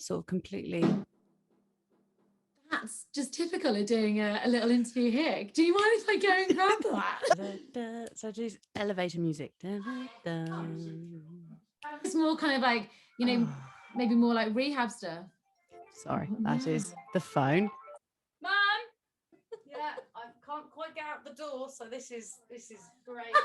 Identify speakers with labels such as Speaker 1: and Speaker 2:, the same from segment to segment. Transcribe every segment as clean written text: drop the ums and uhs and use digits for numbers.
Speaker 1: sort of completely.
Speaker 2: That's just typical of doing a little interview here. Do you mind if I go and grab that?
Speaker 1: So just elevator music.
Speaker 2: It's more kind of like, maybe more like rehab stuff.
Speaker 1: Sorry, that is the phone.
Speaker 2: Mum! Yeah, I can't quite get out the door, so this is great.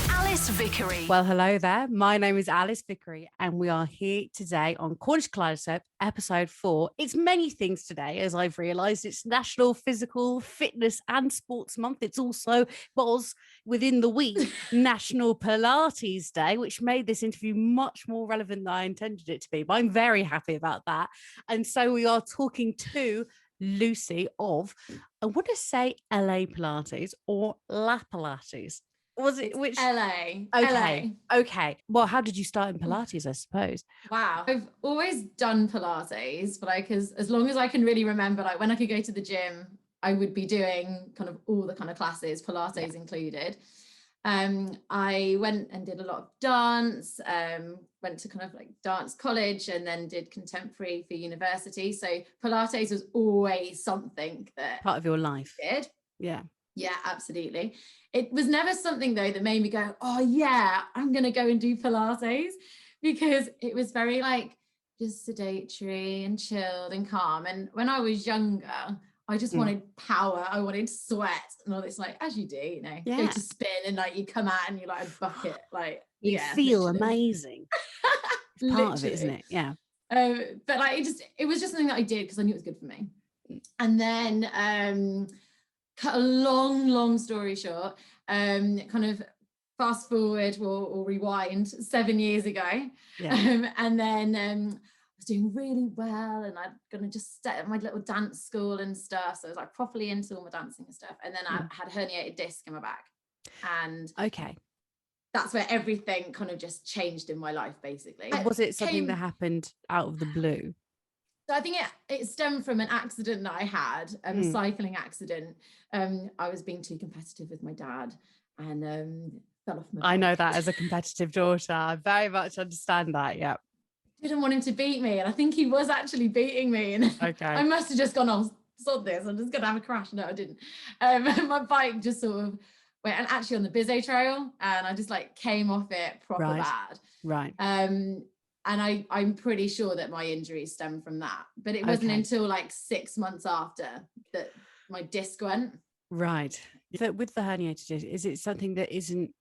Speaker 3: Alice Vickery.
Speaker 1: Well, hello there. My name is Alice Vickery, and we are here today on Cornish Kaleidoscope, episode 4. It's many things today, as I've realised. It's National Physical Fitness and Sports Month. It's also was within the week National Pilates Day, which made this interview much more relevant than I intended it to be. But I'm very happy about that. And so we are talking to Lucy of, I want to say LA Pilates or La Pilates. Was it which
Speaker 2: LA?
Speaker 1: Okay. Well, how did you start in Pilates, I suppose?
Speaker 2: Wow. I've always done Pilates, but as long as I can really remember, like when I could go to the gym, I would be doing kind of all the kind of classes, Pilates included. I went and did a lot of dance, went to kind of like dance college and then did contemporary for university. So Pilates was always something that
Speaker 1: part of your life.
Speaker 2: Did.
Speaker 1: Yeah,
Speaker 2: absolutely. It was never something though that made me go, oh yeah, I'm going to go and do Pilates, because it was very like just sedentary and chilled and calm. And when I was younger, I just wanted power. I wanted sweat and all this, like, as you do, go to spin and like you come out and you're like a bucket, like
Speaker 1: you feel amazing. It's part of it, isn't it? Yeah.
Speaker 2: But like it was just something that I did because I knew it was good for me. And then cut a long story short, kind of fast forward or rewind 7 years ago. And then I was doing really well and I'm gonna just set up my little dance school and stuff. So I was like properly into all my dancing and stuff. And then I had herniated disc in my back. And that's where everything kind of just changed in my life, basically.
Speaker 1: Was it something that happened out of the blue?
Speaker 2: So I think it stemmed from an accident that I had, a cycling accident. I was being too competitive with my dad and fell off my bike.
Speaker 1: I know that as a competitive daughter. I very much understand that, yeah.
Speaker 2: Didn't want him to beat me, and I think he was actually beating me. And I must have just gone, oh, sod this, I'm just going to have a crash. No, I didn't. My bike just sort of went, and actually on the Bizzo Trail, and I just like came off it proper bad.
Speaker 1: Right.
Speaker 2: And I'm pretty sure that my injuries stem from that. But it wasn't until like 6 months after that my disc went.
Speaker 1: Right. So with the herniated disc, is it something that isn't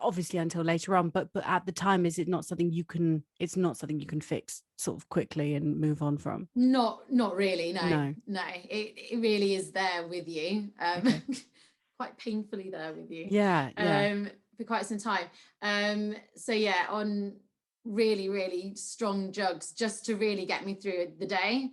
Speaker 1: obviously until later on, but at the time, is it not something you can, it's not something you can fix sort of quickly and move on from?
Speaker 2: Not really, no. It really is there with you. Quite painfully there with you. For quite some time. So yeah, on really strong drugs just to really get me through the day.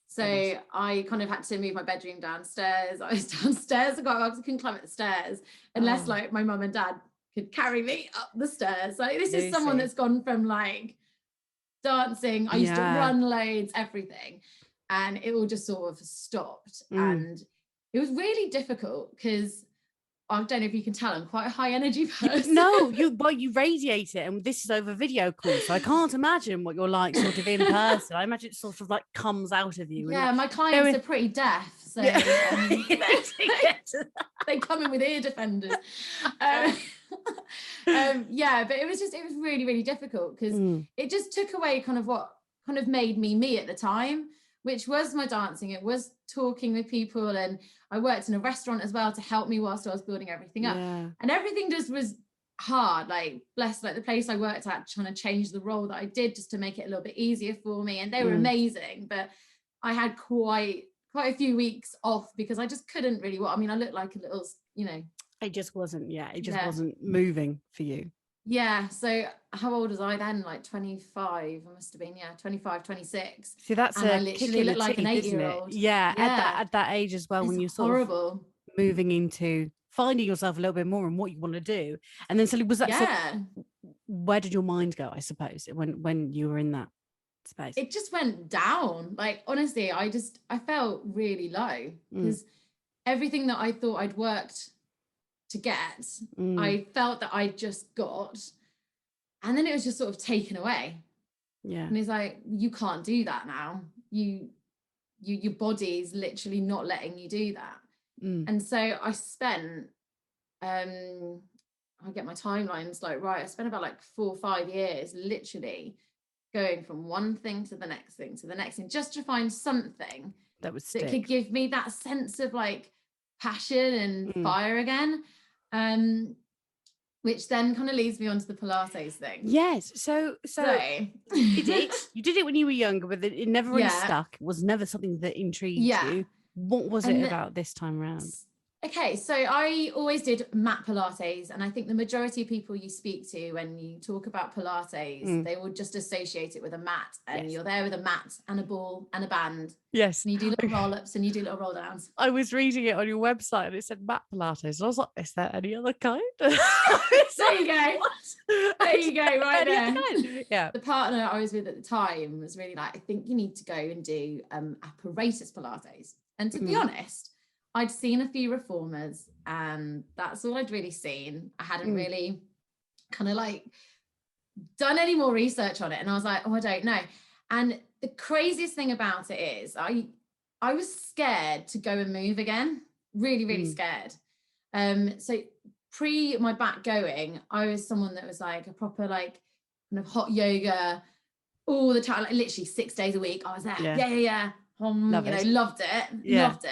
Speaker 2: So I kind of had to move my bedroom downstairs. I was downstairs, I couldn't climb up the stairs unless like my mum and dad could carry me up the stairs. Like this is someone that's gone from like dancing, I used to run loads, everything, and it all just sort of stopped. And it was really difficult because I don't know if you can tell, I'm quite a high energy person.
Speaker 1: No, you radiate it, and this is over video call, so I can't imagine what you're like sort of in person. I imagine it sort of like comes out of you.
Speaker 2: Yeah, my clients are pretty deaf, so they come in with ear defenders. But it was really difficult because it just took away kind of what kind of made me at the time, which was my dancing. It was talking with people, and I worked in a restaurant as well to help me whilst I was building everything up. And everything just was hard, like the place I worked at, trying to change the role that I did just to make it a little bit easier for me. And they were amazing, but I had quite a few weeks off because I just couldn't really, I looked like a little,
Speaker 1: It just wasn't, wasn't moving for you.
Speaker 2: Yeah. So how old was I then? Like 25, I must have been, 25, 26.
Speaker 1: See, that's
Speaker 2: and I literally looked like an 8-year-old.
Speaker 1: Yeah. At that age as well, when you're sort of moving into finding yourself a little bit more and what you want to do. And then suddenly was that, so where did your mind go, I suppose, when you were in that space?
Speaker 2: It just went down. Like, honestly, I felt really low because everything that I thought I'd worked to get, I felt that I just got, and then it was just sort of taken away.
Speaker 1: Yeah.
Speaker 2: And he's like, you can't do that now. Your body's literally not letting you do that. And so I spent, I get my timelines like right. I spent about like 4 or 5 years literally going from one thing to the next thing to the next thing, just to find something
Speaker 1: that
Speaker 2: could give me that sense of like passion and fire again. Which then kind of leads me on to the Pilates thing.
Speaker 1: Yes. So you did it when you were younger, but it never really stuck. It was never something that intrigued you. What was it about this time around?
Speaker 2: Okay, so I always did mat Pilates, and I think the majority of people you speak to when you talk about Pilates, they will just associate it with a mat, and you're there with a mat and a ball and a band.
Speaker 1: Yes.
Speaker 2: And you do little roll-ups and you do little roll-downs.
Speaker 1: I was reading it on your website and it said mat Pilates. And I was like, is there any other kind?
Speaker 2: There you go. There you go, right there.
Speaker 1: Yeah.
Speaker 2: The partner I was with at the time was really like, I think you need to go and do apparatus Pilates. And to be honest, I'd seen a few reformers and that's all I'd really seen. I hadn't really kind of like done any more research on it. And I was like, oh, I don't know. And the craziest thing about it is I was scared to go and move again. Really, really scared. So pre my back going, I was someone that was like a proper like kind of hot yoga all the time, like literally 6 days a week. I was there. Yeah. Loved it.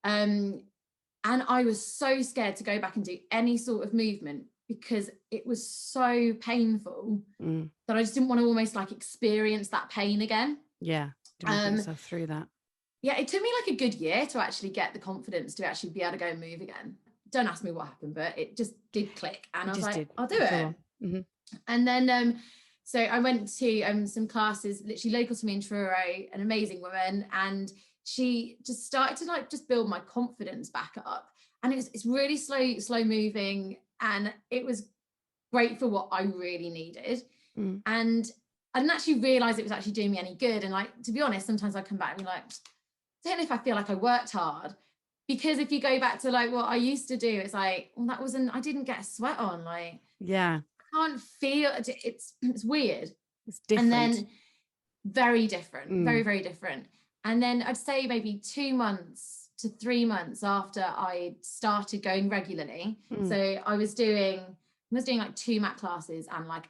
Speaker 2: And I was so scared to go back and do any sort of movement because it was so painful that I just didn't want to almost like experience that pain again.
Speaker 1: Yeah. Didn't put yourself through that.
Speaker 2: Yeah, it took me like a good year to actually get the confidence to actually be able to go and move again. Don't ask me what happened, but it just did click. And I was like, I'll do it. And then, so I went to some classes literally local to me in Truro, an amazing woman. And she just started to like just build my confidence back up. And it's really slow moving. And it was great for what I really needed. And I didn't actually realize it was actually doing me any good. And like, to be honest, sometimes I come back and be like, I don't know if I feel like I worked hard, because if you go back to like what I used to do, it's like, well, I didn't get a sweat on. Like,
Speaker 1: yeah,
Speaker 2: I can't feel it's weird.
Speaker 1: It's different.
Speaker 2: And then very different, very, very different. And then I'd say maybe 2 months to 3 months after I started going regularly. So I was doing like 2 mat classes and like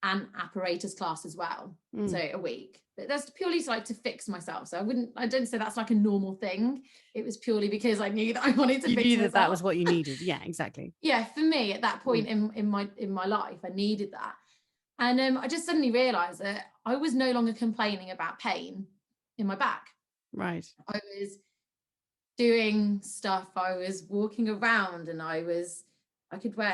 Speaker 2: an apparatus class as well. So a week. But that's purely like to fix myself. So I don't say that's like a normal thing. It was purely because I knew that I wanted to fix myself.
Speaker 1: That was what you needed. Yeah, exactly.
Speaker 2: Yeah, for me at that point in my life, I needed that. And I just suddenly realized that I was no longer complaining about pain in my back.
Speaker 1: Right.
Speaker 2: I was doing stuff. I was walking around and I could wear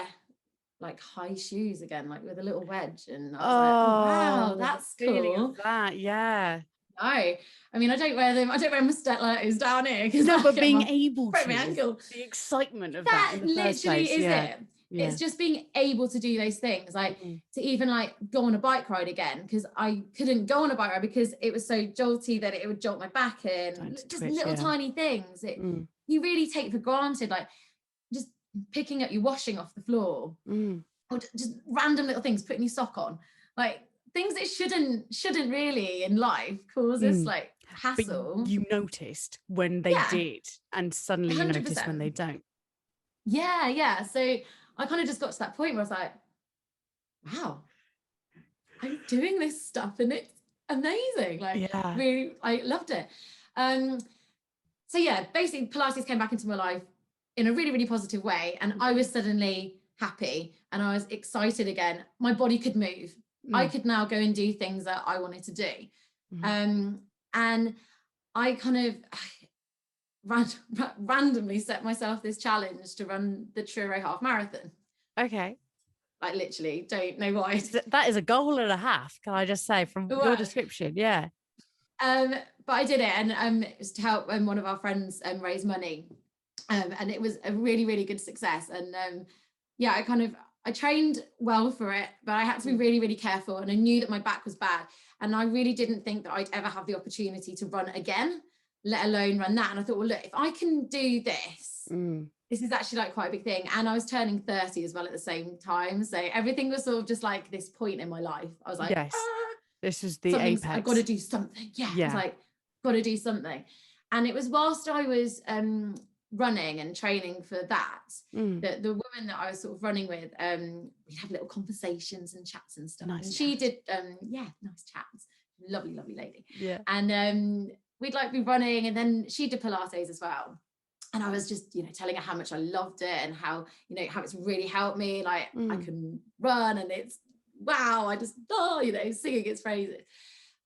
Speaker 2: like high shoes again, like with a little wedge. And I was like, oh wow, that's cool.
Speaker 1: That, yeah.
Speaker 2: No, I mean, I don't wear them. I don't wear my stilettos down here.
Speaker 1: No, but being able to,
Speaker 2: my ankle.
Speaker 1: The excitement of that in the first place.
Speaker 2: Literally is it. Yeah. It's just being able to do those things, like to even like go on a bike ride again, because I couldn't go on a bike ride because it was so jolty that it would jolt my back in. Just little tiny things you really take for granted, like just picking up your washing off the floor, or just random little things, putting your sock on, like things that shouldn't really in life cause us like hassle.
Speaker 1: But you noticed when they did, and suddenly 100%. You notice when they don't.
Speaker 2: Yeah. So I kind of just got to that point where I was like, wow, I'm doing this stuff and it's amazing. Like, really, I loved it. So yeah, basically Pilates came back into my life in a really, really positive way. And I was suddenly happy and I was excited again. My body could move. I could now go and do things that I wanted to do. And I kind of randomly set myself this challenge to run the Truro half marathon.
Speaker 1: Okay.
Speaker 2: Like literally, don't know why.
Speaker 1: That is a goal and a half, can I just say, from your description? Yeah.
Speaker 2: But I did it, and it was to help one of our friends raise money, and it was a really, really good success. And I trained well for it, but I had to be really, really careful, and I knew that my back was bad, and I really didn't think that I'd ever have the opportunity to run again, let alone run that. And I thought, well, look, if I can do this, this is actually like quite a big thing. And I was turning 30 as well at the same time. So everything was sort of just like this point in my life. I was like,
Speaker 1: This is the apex. I've
Speaker 2: got to do something. Yeah. It's like, got to do something. And it was whilst I was running and training for that, that the woman that I was sort of running with, we'd have little conversations and chats and stuff.
Speaker 1: Nice
Speaker 2: and she did, nice chats. Lovely, lovely lady.
Speaker 1: Yeah.
Speaker 2: And we'd like be running, and then she did Pilates as well. And I was just, telling her how much I loved it and how, how it's really helped me. Like I can run and it's, wow, I just, singing its praises. And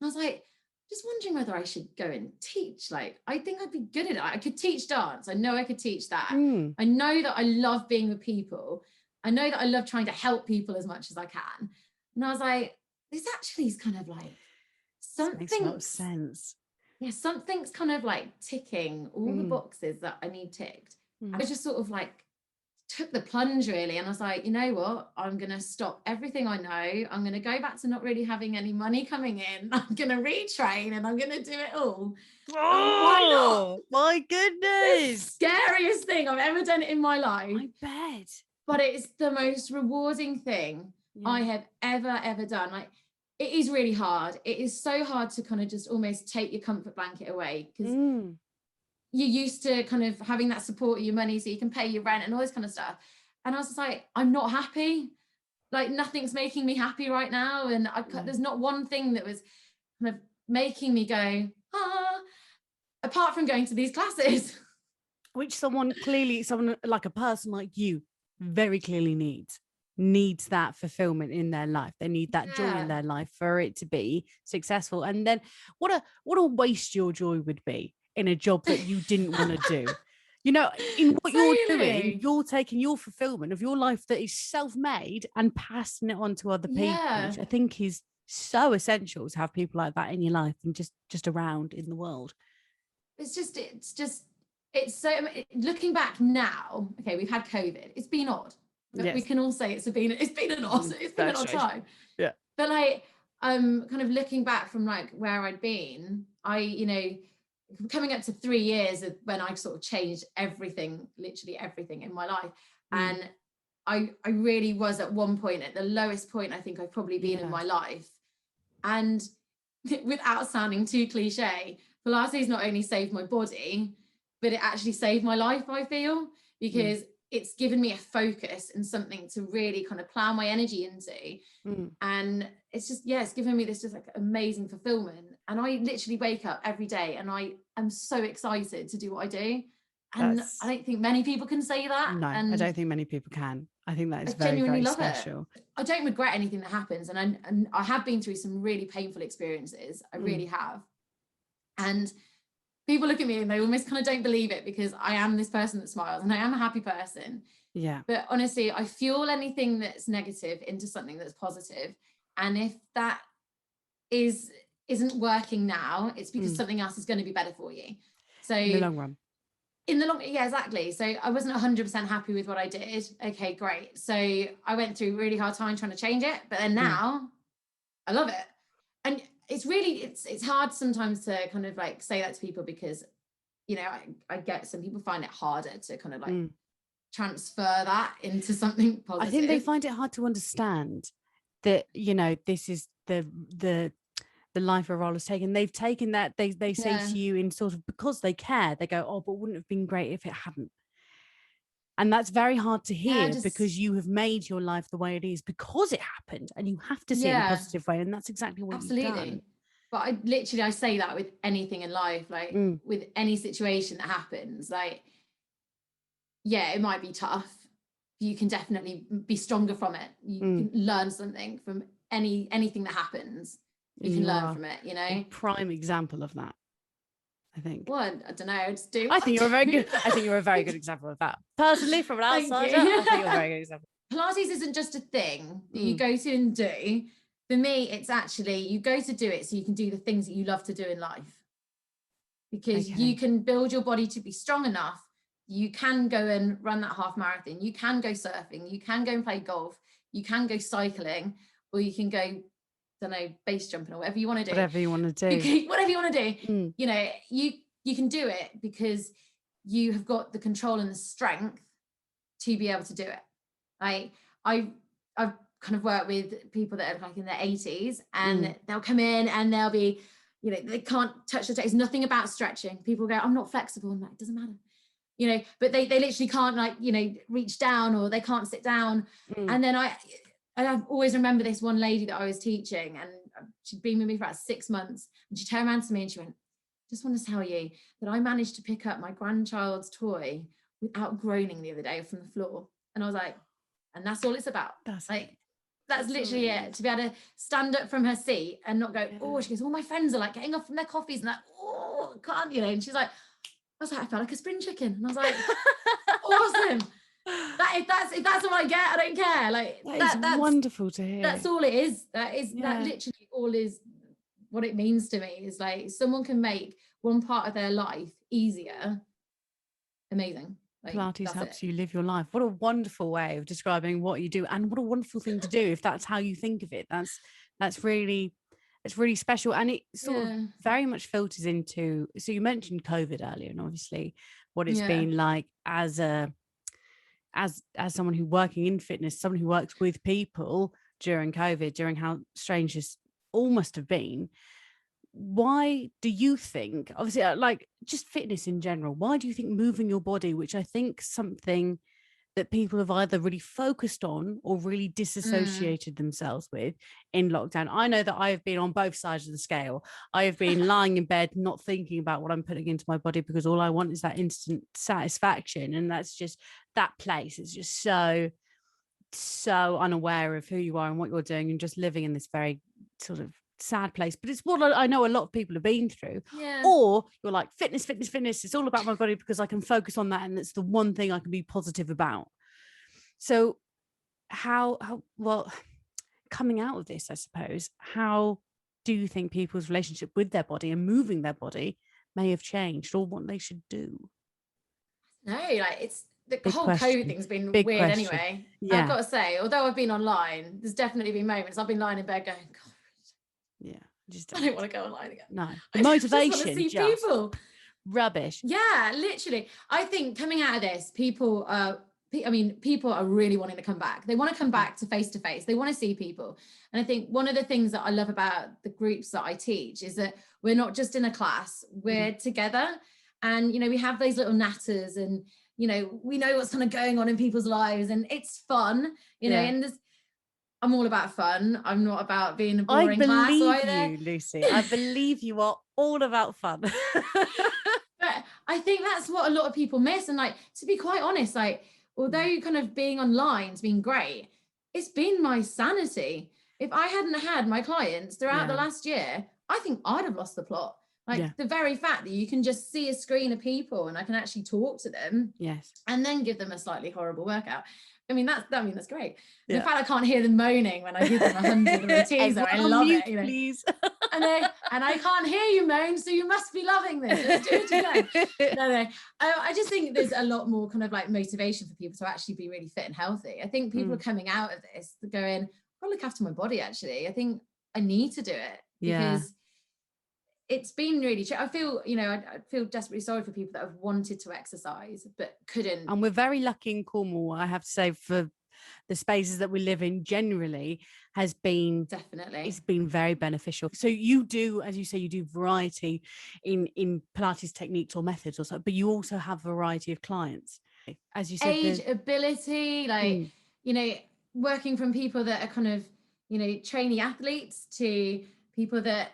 Speaker 2: I was like, just wondering whether I should go and teach. Like, I think I'd be good at it. I could teach dance. I know I could teach that. I know that I love being with people. I know that I love trying to help people as much as I can. And I was like, this actually is kind of like something.
Speaker 1: Makes a lot of sense.
Speaker 2: Yeah, something's kind of like ticking all the boxes that I need ticked. I just sort of like took the plunge really, and I was like, you know what, I'm gonna stop everything I know. I'm gonna go back to not really having any money coming in. I'm gonna retrain and I'm gonna do it all.
Speaker 1: Oh, why not? My goodness,
Speaker 2: the scariest thing I've ever done in my life.
Speaker 1: I bet.
Speaker 2: But it's the most rewarding thing I have ever done. Like, it is really hard. It is so hard to kind of just almost take your comfort blanket away, because you're used to kind of having that support of your money so you can pay your rent and all this kind of stuff. And I was just like, I'm not happy. Like, nothing's making me happy right now. And there's not one thing that was kind of making me go, apart from going to these classes.
Speaker 1: Which someone like a person like you very clearly needs that fulfillment in their life. They need that joy in their life for it to be successful. And then what a waste your joy would be in a job that you didn't want to do. In what you're doing, you're taking your fulfillment of your life that is self-made and passing it on to other people, which I think is so essential to have people like that in your life and just around in the world.
Speaker 2: It's so, looking back now, okay, we've had COVID. It's been odd. But we can all say it's been an odd time.
Speaker 1: Yeah.
Speaker 2: But like, kind of looking back from like where I'd been, coming up to 3 years of when I sort of changed everything, literally everything in my life. And I really was at one point at the lowest point I think I've probably been in my life. And without sounding too cliche, Pilates not only saved my body, but it actually saved my life, I feel, because it's given me a focus and something to really kind of plow my energy into. And it's just, it's given me this just like amazing fulfillment. And I literally wake up every day and I am so excited to do what I do. And I don't think many people can say that.
Speaker 1: No,
Speaker 2: and
Speaker 1: I don't think many people can. I think that is very, very special.
Speaker 2: I don't regret anything that happens. And I have been through some really painful experiences. I really have. And people look at me and they almost kind of don't believe it, because I am this person that smiles and I am a happy person.
Speaker 1: Yeah.
Speaker 2: But honestly, I fuel anything that's negative into something that's positive. And if that isn't working now, it's because something else is going to be better for you. So
Speaker 1: in the long run.
Speaker 2: Yeah, exactly. So I wasn't 100% happy with what I did. Okay, great. So I went through a really hard time trying to change it, but then now I love it. And it's really, it's hard sometimes to kind of like say that to people, because, I get some people find it harder to kind of like transfer that into something positive.
Speaker 1: I think they find it hard to understand that, this is the life a role has taken. They've taken that, they say to you in sort of, because they care, they go, oh, but wouldn't it have been great if it hadn't. And that's very hard to hear, because you have made your life the way it is because it happened, and you have to see it in a positive way. And that's exactly what you've done.
Speaker 2: But I say that with anything in life, like with any situation that happens, like, it might be tough. You can definitely be stronger from it. You can learn something from anything that happens. You can learn from it,
Speaker 1: A prime example of that, I think.
Speaker 2: Well, I don't know.
Speaker 1: I think you're a very good example of that. Personally, from an outsider, I think you're a very good example.
Speaker 2: Pilates isn't just a thing that you go to and do. For me, it's actually, you go to do it so you can do the things that you love to do in life. Because you can build your body to be strong enough. You can go and run that half marathon. You can go surfing. You can go and play golf. You can go cycling, or you can go, base jumping, or whatever you want to do.
Speaker 1: Whatever you want to do.
Speaker 2: Whatever you want to do. You can do it because you have got the control and the strength to be able to do it. I've kind of work with people that are like in their 80s, and they'll come in and they'll be, you know, they can't touch the toes, nothing about stretching. People go, I'm not flexible. I'm like, it doesn't matter, you know, but they literally can't, like, you know, reach down, or they can't sit down. And then I always remember this one lady that I was teaching, and she'd been with me for about 6 months, and she turned around to me and she went, just want to tell you that I managed to pick up my grandchild's toy without groaning the other day from the floor. And I was like, and that's all it's about. That's literally it. To be able to stand up from her seat and not go, oh, she goes, all my friends are like getting off from their coffees and like, oh, can't, you know, and she's like, I was like, I felt like a spring chicken. And I was like, awesome. If that's all I get, I don't care. Like that's
Speaker 1: wonderful to hear.
Speaker 2: That's all it is. That literally all is what it means to me, is like, someone can make one part of their life easier. Amazing. Like,
Speaker 1: Pilates helps you live your life. What a wonderful way of describing what you do, and what a wonderful thing to do if that's how you think of it. That's really, it's really special, and it sort of very much filters into. So you mentioned COVID earlier, and obviously what it's been like as someone who working in fitness, someone who works with people during COVID, during how strange this all must have been. Why do you think, obviously, like just fitness in general, why do you think moving your body, which I think something that people have either really focused on or really disassociated themselves with in lockdown? I know that I have been on both sides of the scale. I have been lying in bed, not thinking about what I'm putting into my body, because all I want is that instant satisfaction. And that's just that place. It's just so unaware of who you are and what you're doing, and just living in this very sort of sad place. But it's what I know a lot of people have been through. Or you're like, fitness, it's all about my body because I can focus on that, and it's the one thing I can be positive about. So how well, coming out of this, I suppose, how do you think people's relationship with their body and moving their body may have changed, or what they should do?
Speaker 2: No, like, it's the whole COVID thing's been weird anyway. I've got to say, although I've been online, there's definitely been moments I've been lying in bed going, God, I don't want to go online again.
Speaker 1: No, the motivation,
Speaker 2: just want to see people.
Speaker 1: Rubbish.
Speaker 2: Yeah, literally. I think coming out of this, people are really wanting to come back. They want to come back to face. They want to see people. And I think one of the things that I love about the groups that I teach is that we're not just in a class, we're together. And, you know, we have those little natters, and, you know, we know what's kind of going on in people's lives, and it's fun, you know, and I'm all about fun. I'm not about being a boring class either.
Speaker 1: I believe you, Lucy. I believe you are all about fun.
Speaker 2: But I think that's what a lot of people miss. And, like, to be quite honest, like, although kind of being online's been great, it's been my sanity. If I hadn't had my clients throughout the last year, I think I'd have lost the plot. Like the very fact that you can just see a screen of people and I can actually talk to them, and then give them a slightly horrible workout. I mean, that's great. In fact, I can't hear them moaning when I give them 100 routines. So I love it. You know?
Speaker 1: Please.
Speaker 2: and I can't hear you moan, so you must be loving this. Let's do it again. No. I just think there's a lot more kind of like motivation for people to actually be really fit and healthy. I think people are coming out of this going, I'll look after my body. Actually, I think I need to do it because it's been really I feel, you know, I feel desperately sorry for people that have wanted to exercise but couldn't.
Speaker 1: And we're very lucky in Cornwall, I have to say, for the spaces that we live in generally has been it's been very beneficial. So you do, as you say, you do variety in Pilates techniques or methods or so, but you also have variety of clients, as you said,
Speaker 2: age, ability, like you know, working from people that are kind of, you know, trainee athletes to people that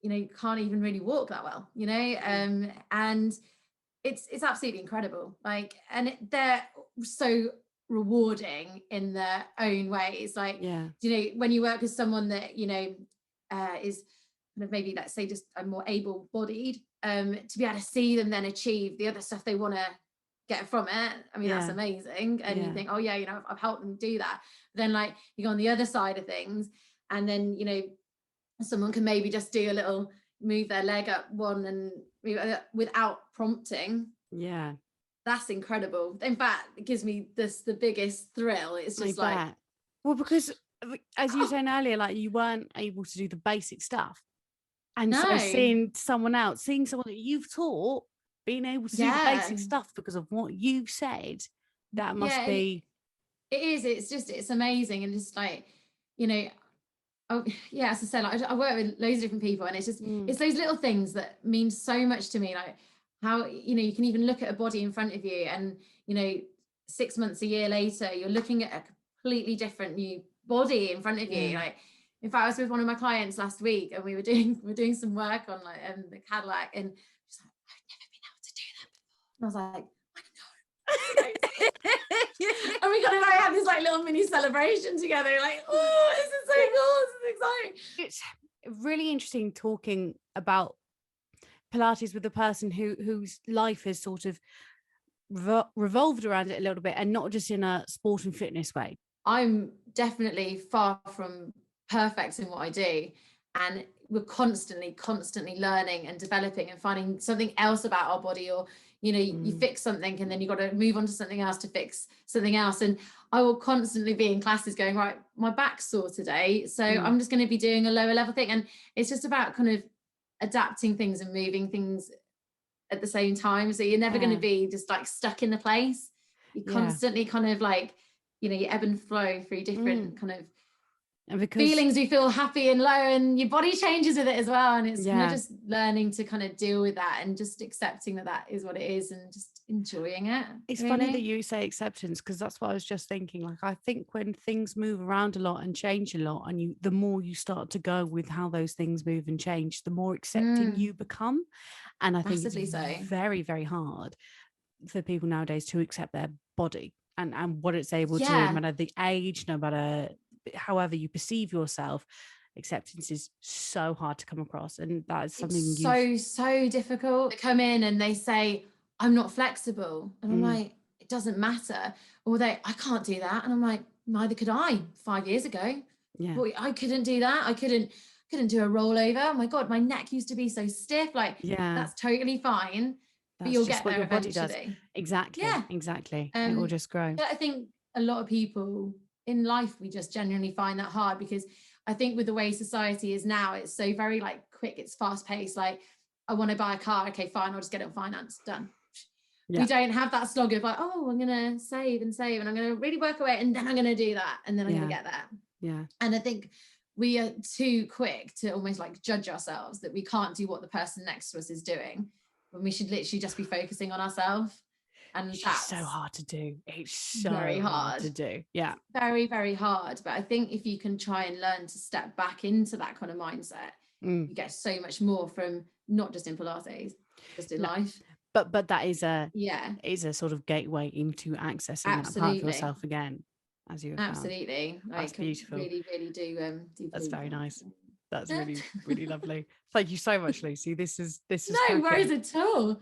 Speaker 2: you know, can't even really walk that well, you know, and it's absolutely incredible. Like, and they're so rewarding in their own ways. Like, you know, when you work with someone that, you know, is kind of maybe, let's say, just a more able-bodied, to be able to see them then achieve the other stuff they want to get from it. I mean, that's amazing. And you think, oh yeah, you know, I've helped them do that. But then, like, you go on the other side of things, and then, you know, someone can maybe just do a little move their leg up one and without prompting. That's incredible. In fact, it gives me the biggest thrill. It's just like,
Speaker 1: well, because as you were saying earlier, like, you weren't able to do the basic stuff, and so seeing someone that you've taught being able to do the basic stuff because of what you've said, that must be
Speaker 2: It is. It's amazing. And just like, you know, oh yeah, as I said, like, I work with loads of different people, and it's just it's those little things that mean so much to me. Like how, you know, you can even look at a body in front of you, and, you know, 6 months, a year later, you're looking at a completely different new body in front of you. Like, in fact, I was with one of my clients last week, and we're doing some work on like the Cadillac, and she's like, I've never been able to do that before. And I was like, and we kind of like have this like little mini celebration together, like, oh, this is so cool, this is exciting.
Speaker 1: It's really interesting talking about Pilates with a person whose life is sort of revolved around it a little bit, and not just in a sport and fitness way.
Speaker 2: I'm definitely far from perfect in what I do, and we're constantly learning and developing and finding something else about our body, or, you know, you fix something and then you got to move on to something else to fix something else. And I will constantly be in classes going, right, my back's sore today, so I'm just going to be doing a lower level thing. And it's just about kind of adapting things and moving things at the same time. So you're never going to be just like stuck in the place. You constantly kind of like, you know, you ebb and flow through different kind of feelings. You feel happy and low, and your body changes with it as well. And it's kind of just learning to kind of deal with that, and just accepting that that is what it is, and just enjoying it.
Speaker 1: It's funny that you say acceptance, because that's what I was just thinking. Like, I think when things move around a lot and change a lot, and the more you start to go with how those things move and change, the more accepting you become. And I think it's very, very hard for people nowadays to accept their body and what it's able to, no matter the age, no matter however you perceive yourself. Acceptance is so hard to come across, and that is something
Speaker 2: so difficult. They come in and they say, I'm not flexible, and I'm like, it doesn't matter. Or I can't do that, and I'm like, neither could I 5 years ago. Well, I couldn't do that. I couldn't do a rollover. Oh my God, my neck used to be so stiff. Like, that's totally fine. But you'll get there eventually.
Speaker 1: Exactly. Exactly. It will just grow.
Speaker 2: I think a lot of people in life, we just genuinely find that hard, because I think with the way society is now, it's so very like quick, it's fast paced. Like, I want to buy a car. Okay, fine. I'll just get it on finance. Done. We don't have that slog of like, oh, I'm going to save and I'm going to really work away, and then I'm going to do that, and then I'm going to get there.
Speaker 1: Yeah.
Speaker 2: And I think we are too quick to almost like judge ourselves that we can't do what the person next to us is doing, when we should literally just be focusing on ourselves. And
Speaker 1: that's so hard to do. It's so
Speaker 2: very hard
Speaker 1: to do. Yeah.
Speaker 2: Very, very hard. But I think if you can try and learn to step back into that kind of mindset, you get so much more from not just in Pilates, just in life.
Speaker 1: But that is a sort of gateway into accessing that part of yourself again, as you have
Speaker 2: absolutely
Speaker 1: found. That's beautiful.
Speaker 2: Really, really do.
Speaker 1: That's very nice. That's really, really lovely. Thank you so much, Lucy. This is
Speaker 2: no worries at all.